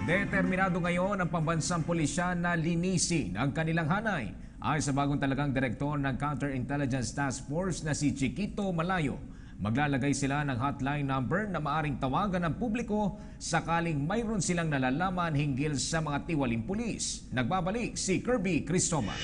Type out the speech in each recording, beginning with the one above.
Determinado ngayon ang pambansang pulisya na linisin ang kanilang hanay. Ayon sa bagong talagang direktor ng Counterintelligence Task Force na si Chiquito Malayo, maglalagay sila ng hotline number na maaring tawagan ng publiko sakaling mayroon silang nalalaman hinggil sa mga tiwaling pulis. Nagbabalik si Kirby Cristobal.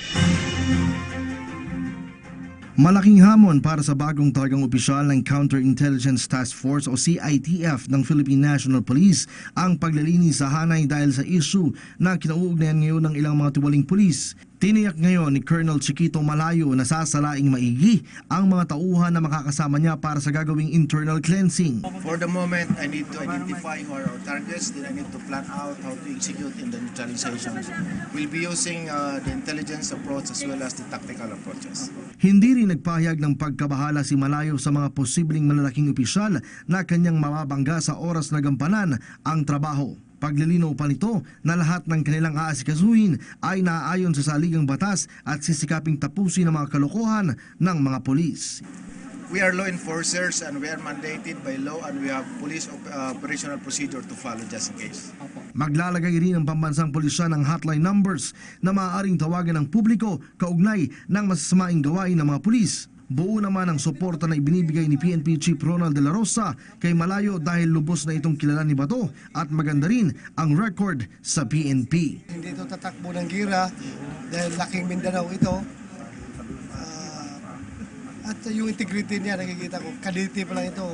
Malaking hamon para sa bagong talagang opisyal ng Counterintelligence Task Force o CITF ng Philippine National Police ang paglilinis sa hanay dahil sa issue na kinauugnayan ngayon ng ilang mga tiwaling pulis. Tiniyak ngayon ni Colonel Chiquito Malayo na sasalaing maigi ang mga tauhan na makakasama niya para sa gagawing internal cleansing. For the moment, I need to identify who are our targets, then I need to plan out how to execute in the neutralization. We'll be using the intelligence approach as well as the tactical approaches. Hindi rin nagpahayag ng pagkabahala si Malayo sa mga posibleng malalaking opisyal na kanyang mababangga sa oras na gampanan ang trabaho. Paglilinaw pa nito na lahat ng kanilang aasikasuhin ay naaayon sa saligang batas at sisikaping tapusin ang mga kalokohan ng mga pulis. We are law enforcers and we are mandated by law and we have police operational procedure to follow just in case. Maglalagay rin ang pambansang pulisya ng hotline numbers na maaaring tawagan ng publiko kaugnay ng masasamaing gawain ng mga pulis. Buo naman ang suporta na ibinibigay ni PNP Chief Ronald De La Rosa kay Malayo dahil lubos na itong kilala ni Bato at maganda rin ang record sa PNP. Hindi ito tatakbo ng gira dahil laking Mindanao ito. At yung integrity niya nakikita ko, kaditi pa lang ito,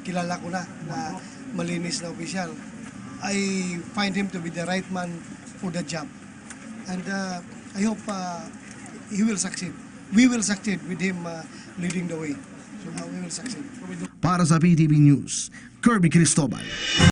kilala ko na malinis na opisyal. I find him to be the right man for the job. And I hope he will succeed. We will succeed with him leading the way. So we will succeed. Para sa PTV News, Kirby Cristobal.